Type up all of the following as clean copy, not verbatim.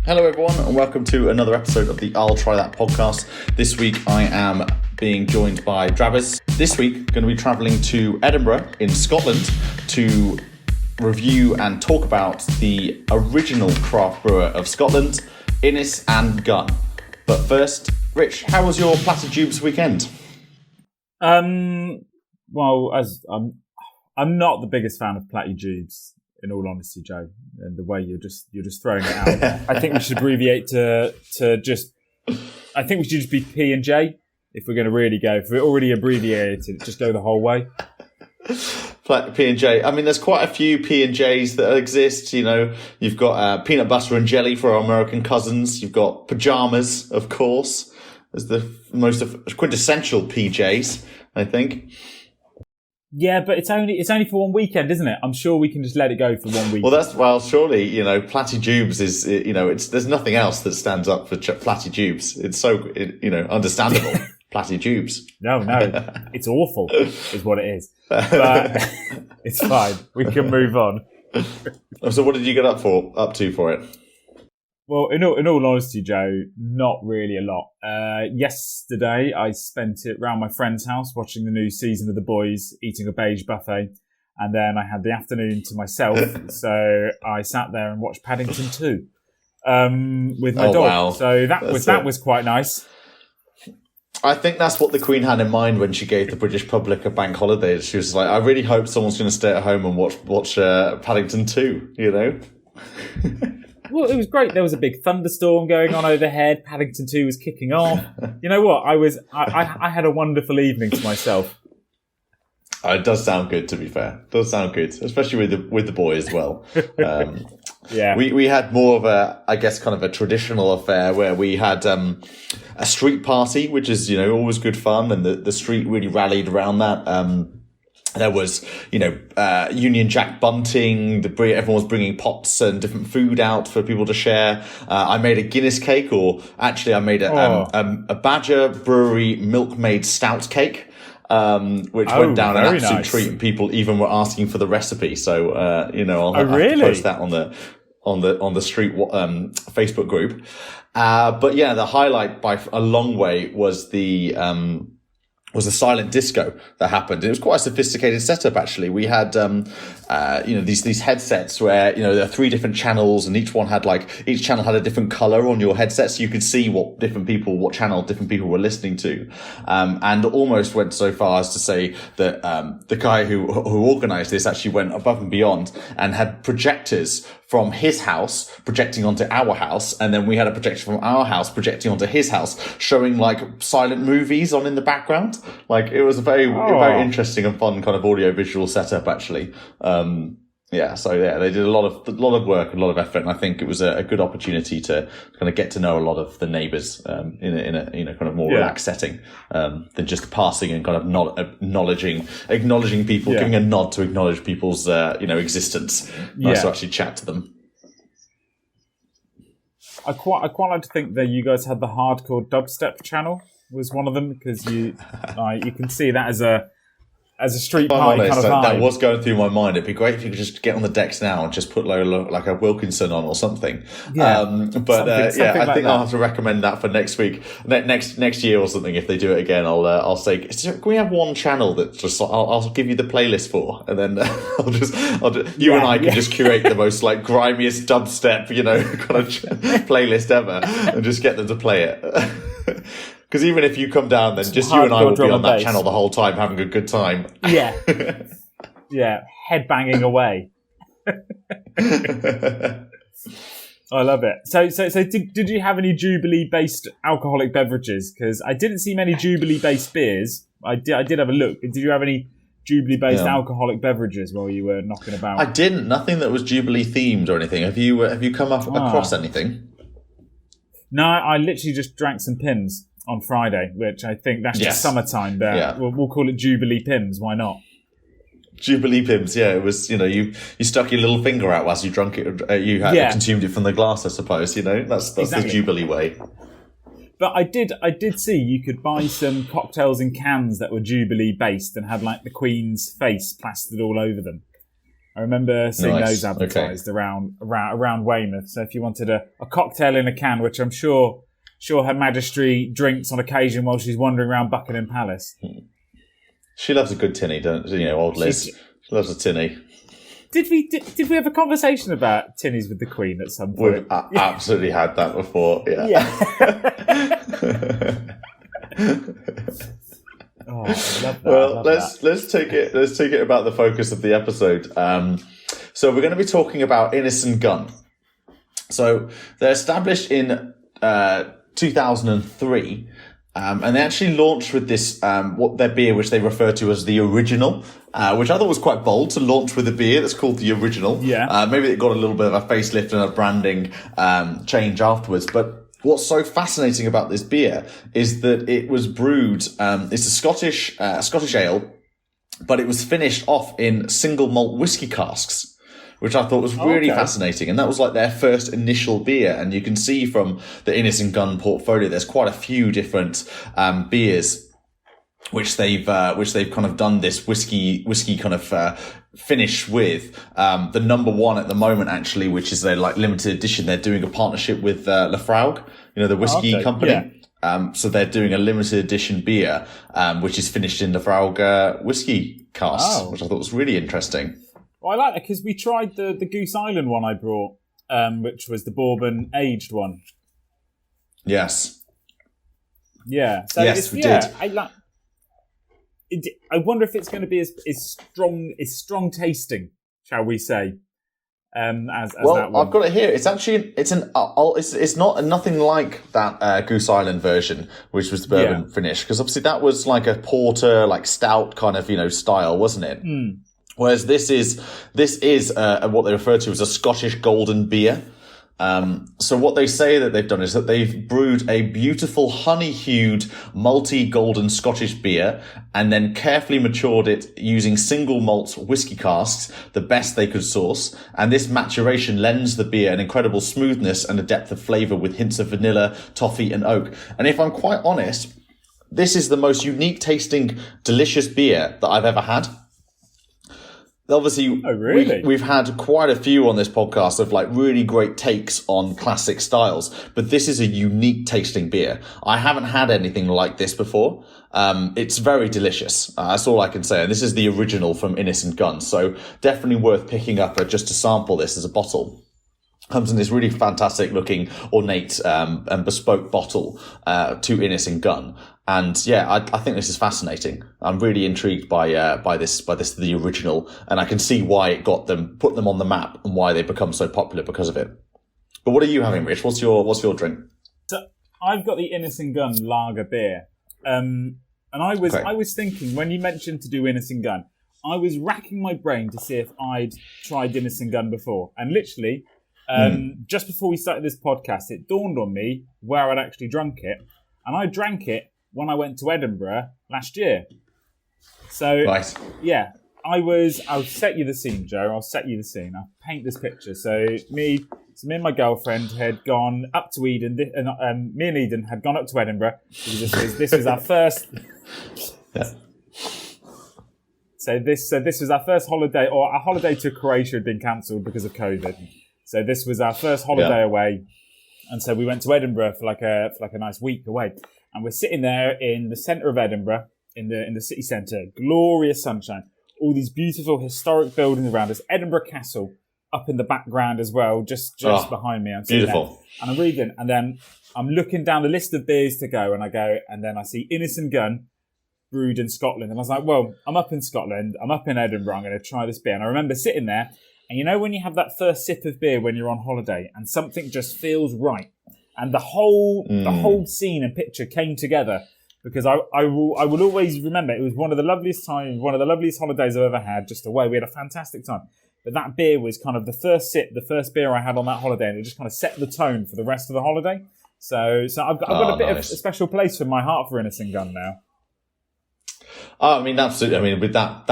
Hello everyone and welcome to another episode of the I'll Try That podcast. This week I am being joined by Drabbers. This week going to be travelling to Edinburgh in Scotland to review and talk about the original craft brewer of Scotland, Innis Gunn. But first, Rich, how was your Platty Joobs weekend? Well, as I'm not the biggest fan of Platty Joobs, in all honesty, Joe, and the way you're just throwing it out there. I think we should abbreviate to just. I think we should just be P and J if we're going to really go. If we're already abbreviated, just go the whole way. P and J. I mean, there's quite a few P and Js that exist. You know, you've got peanut butter and jelly for our American cousins. You've got pajamas, of course, as the most quintessential PJs, I think. Yeah, but it's only for one weekend, isn't it? I'm sure we can just let it go for 1 week. Well, surely, Platty Joobs is, there's nothing else that stands up for Platty Joobs. It's so, understandable. Platty Joobs. No, it's awful, is what it is. But it's fine. We can move on. So, what did you get up to for it? Well, in all honesty, Joe, not really a lot. Yesterday, I spent it round my friend's house watching the new season of The Boys, eating a beige buffet, and then I had the afternoon to myself, so I sat there and watched Paddington 2 with my dog. Wow. So that was quite nice. I think that's what the Queen had in mind when she gave the British public a bank holiday. She was like, I really hope someone's going to stay at home and watch Paddington 2, Well, it was great. There was a big thunderstorm going on overhead. Paddington 2 was kicking off. You know what? I had a wonderful evening to myself. It does sound good, to be fair. It does sound good, especially with the boy as well. Yeah. We had more of a traditional affair where we had a street party, which is, always good fun, and the street really rallied around that. There was, Union Jack bunting. Everyone was bringing pots and different food out for people to share. I made a Guinness cake, or actually I made a Badger Brewery milkmaid stout cake, which went down an absolute treat, and people even were asking for the recipe. So, I'll have to post that on the street Facebook group. But yeah, the highlight by a long way was the silent disco that happened. It was quite a sophisticated setup, actually. We had, these headsets where, there are 3 different channels, and each channel had a different color on your headset, so you could see what channel different people were listening to. And almost went so far as to say that, the guy who organized this actually went above and beyond and had projectors from his house projecting onto our house, and then we had a projector from our house projecting onto his house, showing silent movies on in the background. It was a very interesting and fun kind of audio visual setup, actually. They did a lot of work, a lot of effort, and I think it was a good opportunity to kind of get to know a lot of the neighbours in a kind of more relaxed setting than just passing and kind of not acknowledging people, giving a nod to acknowledge people's existence. Nice to actually chat to them. I quite like to think that you guys had the hardcore dubstep channel was one of them, because you can see that as a street party kind of vibe. That was going through my mind. It'd be great if you could just get on the decks now and just put like a Wilkinson on or something. Yeah. I think I'll have to recommend that for next week, next year or something. If they do it again, I'll say, can we have one channel that just I'll give you the playlist for, and then you and I can just curate the most grimiest dubstep, kind of playlist ever, and just get them to play it. Because even if you come down, then just you and I will be on that channel the whole time, having a good time. Yeah. Yeah. Headbanging away. I love it. So did you have any Jubilee-based alcoholic beverages? Because I didn't see many Jubilee-based beers. I did have a look. Did you have any Jubilee-based alcoholic beverages while you were knocking about? I didn't. Nothing that was Jubilee-themed or anything. Have you come across anything? No, I literally just drank some Pims on Friday, which I think that's just summertime. But we'll call it Jubilee Pims. Why not? Jubilee Pims, yeah. It was, you stuck your little finger out whilst you drank it. You had consumed it from the glass, I suppose. That's exactly the Jubilee way. But I did see you could buy some cocktails in cans that were Jubilee based and had the Queen's face plastered all over them. I remember seeing Nice. those advertised around Weymouth. So if you wanted a cocktail in a can, which I'm sure Her Majesty drinks on occasion while she's wandering around Buckingham Palace. She loves a good tinny, don't you know, old Liz? She loves a tinny. Did we have a conversation about tinnies with the Queen at some point? We've absolutely had that before. Yeah. Oh, I love that. Well, let's take it about the focus of the episode. So we're going to be talking about Innis Gunn. So they're established in 2003, and they actually launched with this their beer, which they refer to as the original, which I thought was quite bold to launch with a beer that's called the original. Yeah. Maybe it got a little bit of a facelift and a branding change afterwards, but. What's so fascinating about this beer is that it was brewed. It's a Scottish ale, but it was finished off in single malt whiskey casks, which I thought was really fascinating. And that was like their first initial beer. And you can see from the Innis Gunn portfolio, there's quite a few different beers which they've kind of done this whiskey kind of finish with. The number one at the moment, actually, which is their like limited edition. They're doing a partnership with Lafroig, the whiskey company. Yeah. So they're doing a limited edition beer, which is finished in Lafroig whiskey casks, which I thought was really interesting. Well, I like that because we tried the Goose Island one I brought, which was the bourbon aged one. Yes. Yeah. So yes, we did. I wonder if it's going to be as strong tasting, shall we say, as that one. I've got it here. It's actually it's not nothing like that Goose Island version, which was the bourbon finish, because obviously that was like a porter, like stout kind of style, wasn't it? Mm. Whereas this is what they refer to as a Scottish golden beer. So what they say that they've done is that they've brewed a beautiful honey-hued, malty golden Scottish beer and then carefully matured it using single malt whiskey casks, the best they could source. And this maturation lends the beer an incredible smoothness and a depth of flavour with hints of vanilla, toffee and oak. And if I'm quite honest, this is the most unique tasting, delicious beer that I've ever had. Obviously, we've had quite a few on this podcast of like really great takes on classic styles, but this is a unique tasting beer. I haven't had anything like this before. It's very delicious. That's all I can say. And this is the original from Innis Gunn, so definitely worth picking up just to sample this as a bottle. Comes in this really fantastic looking ornate and bespoke bottle to Innis Gunn. And yeah, I think this is fascinating. I'm really intrigued by this the original, and I can see why it put them on the map and why they've become so popular because of it. But what are you having, Rich? What's your drink? So I've got the Innis Gunn lager beer. And I was thinking when you mentioned to do Innis Gunn, I was racking my brain to see if I'd tried Innis Gunn before, and literally. Just before we started this podcast, it dawned on me where I'd actually drunk it, and I drank it when I went to Edinburgh last year. So, yeah, I'll set you the scene, Joe. I'll set you the scene. I'll paint this picture. So me and my girlfriend had gone up to Eden, and me and Eden had gone up to Edinburgh because this was our first. So this was our first holiday, or our holiday to Croatia had been cancelled because of COVID. So this was our first holiday away, and so we went to Edinburgh for like a nice week away, and we're sitting there in the centre of Edinburgh, in the city centre, glorious sunshine, all these beautiful historic buildings around us, Edinburgh Castle up in the background as well, just behind me. I'm beautiful, there, and I'm reading, and then I'm looking down the list of beers to go, and then I see Innis Gunn brewed in Scotland, and I was like, well, I'm up in Scotland, I'm up in Edinburgh, I'm going to try this beer, and I remember sitting there. And when you have that first sip of beer when you're on holiday and something just feels right, and the whole scene and picture came together, because I will always remember it was one of the loveliest times, one of the loveliest holidays I've ever had, just away. We had a fantastic time. But that beer was kind of the first beer I had on that holiday, and it just kind of set the tone for the rest of the holiday. So I've got a bit of a special place in my heart for Innis Gunn now. I mean, absolutely. I mean, with that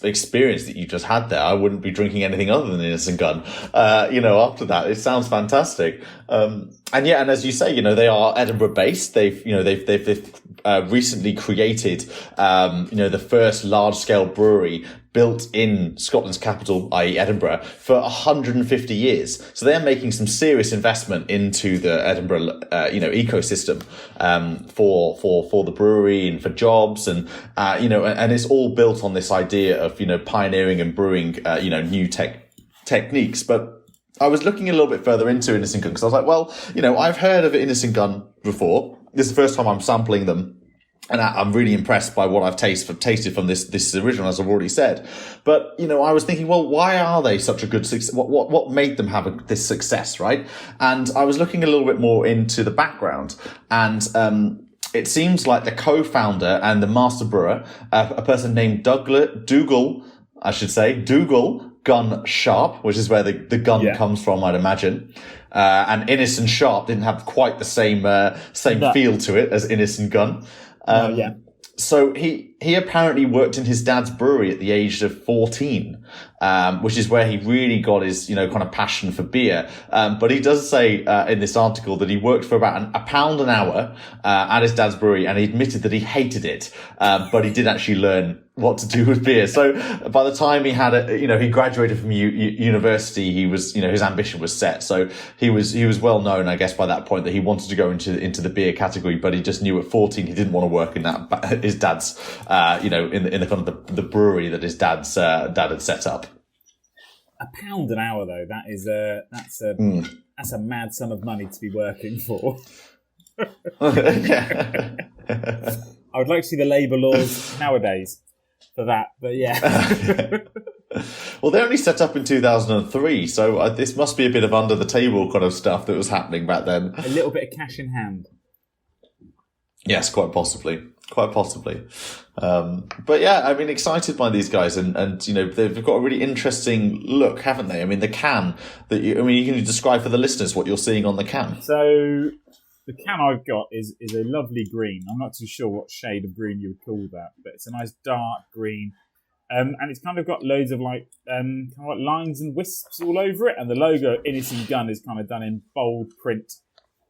experience that you just had there, I wouldn't be drinking anything other than Innis Gunn. After that, it sounds fantastic. And as you say, they are Edinburgh based. They've recently created, the first large scale brewery built in Scotland's capital, i.e. Edinburgh, for 150 years. So they're making some serious investment into the Edinburgh, ecosystem, for the brewery and for jobs. And, and it's all built on this idea of, pioneering and brewing, new techniques. But I was looking a little bit further into Innis Gunn because I was like, well, I've heard of Innis Gunn before. This is the first time I'm sampling them. And I'm really impressed by what I've tasted from this original, as I've already said. But, I was thinking, well, why are they such a good success? What made them have this success, right? And I was looking a little bit more into the background. And it seems like the co-founder and the master brewer, a person named Dougal Gunn Sharp, which is where the gun comes from, I'd imagine. And Innis and Sharp didn't have quite the same feel to it as Innis and Gunn. So he apparently worked in his dad's brewery at the age of 14, which is where he really got his, kind of passion for beer. But he does say, in this article that he worked for about a pound an hour, at his dad's brewery, and he admitted that he hated it. But he did actually learn what to do with beer. So by the time he had he graduated from university, he was, his ambition was set. So he was well known, I guess, by that point that he wanted to go into the beer category, but he just knew at 14 he didn't want to work in that, his dad's, in the kind of the brewery that his dad had set up. A pound an hour, though, that's a mad sum of money to be working for. I would like to see the labour laws nowadays for that, but yeah. Well, they only set up in 2003, so this must be a bit of under the table kind of stuff that was happening back then. A little bit of cash in hand. Yes, quite possibly. But yeah, I mean, excited by these guys, and they've got a really interesting look, haven't they? I mean, the can you can describe for the listeners what you're seeing on the can. So the can I've got is a lovely green. I'm not too sure what shade of green you would call that, but it's a nice dark green. And it's kind of got loads of kind of like lines and wisps all over it. And the logo, Innis Gunn, is kind of done in bold print,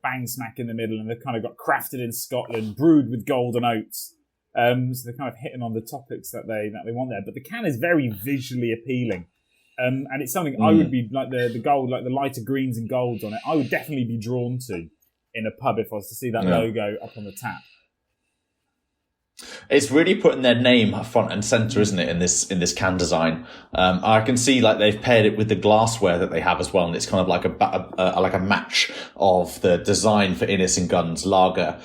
bang smack in the middle. And they've kind of got crafted in Scotland, brewed with golden oats. So they're kind of hitting on the topics that they want there. But the can is very visually appealing. And it's something I would be, like the gold, like the lighter greens and golds on it, I would definitely be drawn to in a pub if I was to see that logo up on the tap. It's really putting their name front and center, isn't it, in this can design? I can see like they've paired it with the glassware that they have as well, and it's kind of like a match of the design for Innis Gunn's lager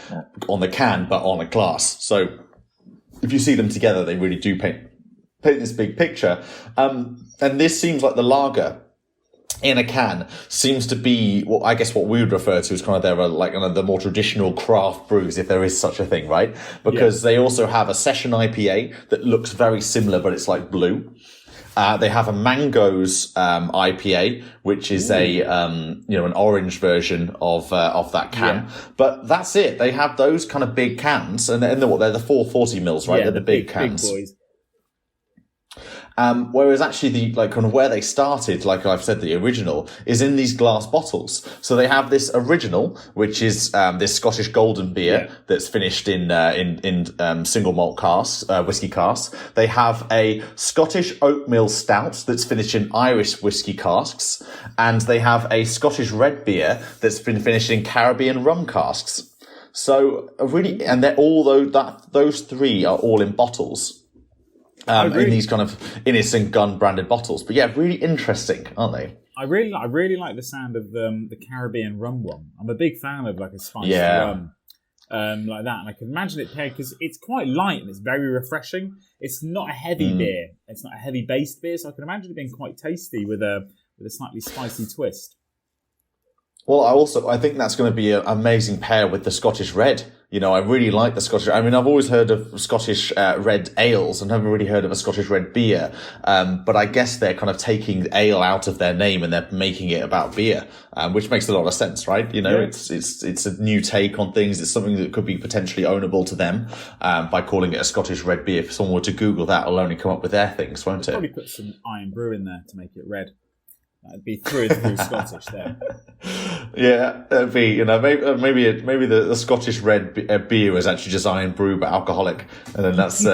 on the can, but on a glass. So if you see them together, they really do paint this big picture. And this seems like the lager in a can seems to be what we would refer to as kind of the more traditional craft brews, if there is such a thing, right? Because they also have a session IPA that looks very similar, but it's like blue. They have a mangoes IPA, which is an orange version of that can. But that's it. They have those kind of big cans, and they're the 440 mils, right? Yeah, they're the big cans. Big boys. Whereas actually kind of where they started, like I've said, the original is in these glass bottles. So they have this original, which is this Scottish golden beer that's finished in single malt casks, whiskey casks. They have a Scottish oatmeal stout that's finished in Irish whiskey casks, and they have a Scottish red beer that's been finished in Caribbean rum casks. So really, and they're those three are all in bottles. In these kind of Innis Gunn branded bottles. But yeah, really interesting, aren't they? I really like the sound of the Caribbean rum one. I'm a big fan of like a spicy rum like that. And I can imagine it paired because it's quite light and it's very refreshing. It's not a heavy beer. It's not a heavy based beer. So I can imagine it being quite tasty with a slightly spicy twist. Well, I think that's going to be an amazing pair with the Scottish Red. I really like the Scottish. I mean, I've always heard of Scottish red ales and haven't really heard of a Scottish red beer. But I guess they're kind of taking ale out of their name and they're making it about beer, which makes a lot of sense, right? It's a new take on things. It's something that could be potentially ownable to them by calling it a Scottish red beer. If someone were to Google that, it'll only come up with their things, won't it? Probably put some Iron Brew in there to make it red. That'd be through and through Scottish there. Yeah, that'd be, maybe the Scottish red beer is actually just Iron Brew but alcoholic, and then that's.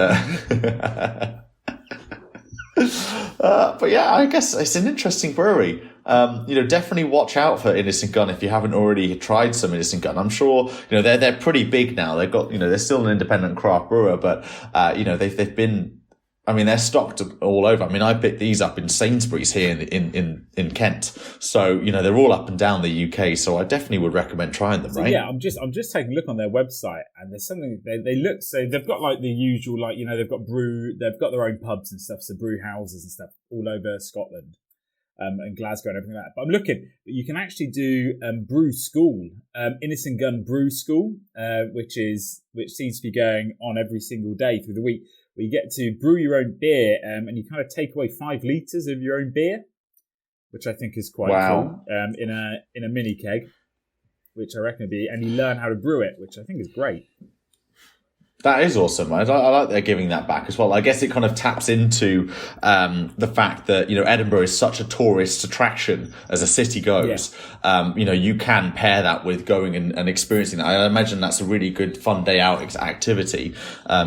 But yeah, I guess it's an interesting brewery. Definitely watch out for Innis Gunn if you haven't already tried some Innis Gunn. I'm sure, they're pretty big now. They've got, they're still an independent craft brewer, but, they've been, they're stocked all over. I picked these up in Sainsbury's here in Kent. So, they're all up and down the UK. So I definitely would recommend trying them, right? Yeah, I'm just taking a look on their website, and there's something they look, so they've got like the usual, they've got their own pubs and stuff, so brew houses and stuff all over Scotland. And Glasgow and everything like that. But I'm looking, but you can actually do brew school, Innis Gunn brew school, which seems to be going on every single day through the week, where you get to brew your own beer, and you kind of take away 5 litres of your own beer, which I think is quite cool, in a mini keg, which I reckon would be, and you learn how to brew it, which I think is great. That is awesome. I like they're giving that back as well. I guess it kind of taps into the fact that, Edinburgh is such a tourist attraction as a city goes. Yeah. You can pair that with going and experiencing that. I imagine that's a really good fun day out activity,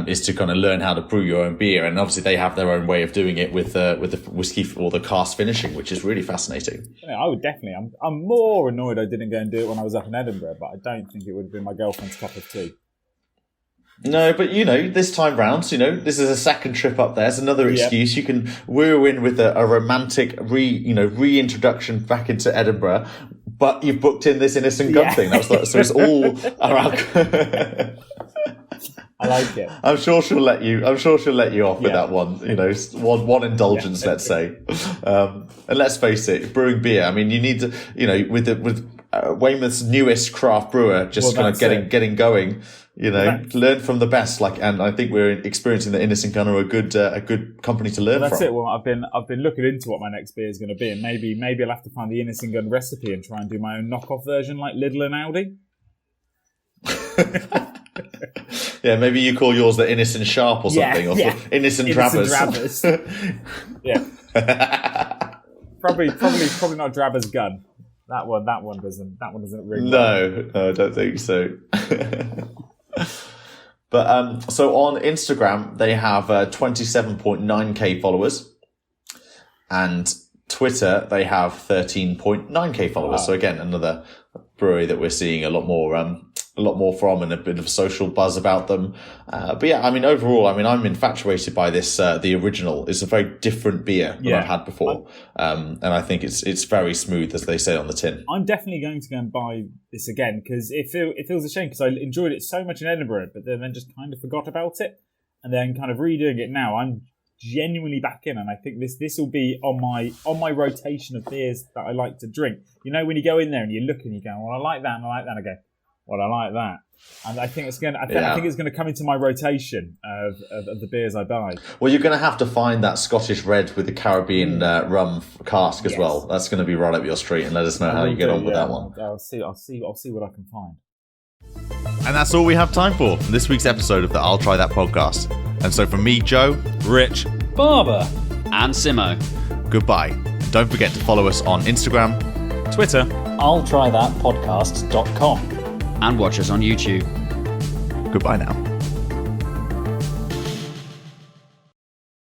is to kind of learn how to brew your own beer. And obviously they have their own way of doing it with the whiskey or the cask finishing, which is really fascinating. Yeah, I would definitely. I'm more annoyed I didn't go and do it when I was up in Edinburgh, but I don't think it would have been my girlfriend's cup of tea. No, but this time round, this is a second trip up there. It's another excuse. You can woo in with a romantic reintroduction back into Edinburgh, but you've booked in this Innis Gunn thing. So it's all around. I like it. I'm sure she'll let you off with that one. One indulgence, let's say. And let's face it, brewing beer. You need to, with Weymouth's newest craft brewer, just kind of getting going. Learn from the best. And I think we're experiencing that Innis Gunn are a good company to learn from. That's it. Well, I've been looking into what my next beer is going to be, and maybe I'll have to find the Innis Gunn recipe and try and do my own knockoff version like Lidl and Aldi. Yeah, maybe you call yours the Innis and Sharp or something, or Innis and Drabbers. Yeah, probably not Drabbers Gun. That one doesn't ring. No, I don't think so. But so on Instagram they have 27.9k followers, and Twitter they have 13.9k followers. Wow. So again, another brewery that we're seeing a lot more from, and a bit of social buzz about them. But yeah, overall, I'm infatuated by this. The original is a very different beer than I've had before. And I think it's very smooth, as they say on the tin. I'm definitely going to go and buy this again, because it feels a shame, because I enjoyed it so much in Edinburgh, but then just kind of forgot about it. And then kind of redoing it now, I'm genuinely back in, and I think this will be on my rotation of beers that I like to drink. When you go in there and you look and you go, well, I like that, and I like that, and I go, well, I like that, and I think it's going to come into my rotation of the beers I buy. Well, you're going to have to find that Scottish red with the Caribbean rum cask as well. That's going to be right up your street, and let us know how you get on with that one. I'll see what I can find. And that's all we have time for this week's episode of the I'll Try That podcast. And so from me, Joe, Rich, Barbara, and Simo, goodbye. Don't forget to follow us on Instagram, Twitter, I'll Try That Podcast.com, and watch us on YouTube. Goodbye now.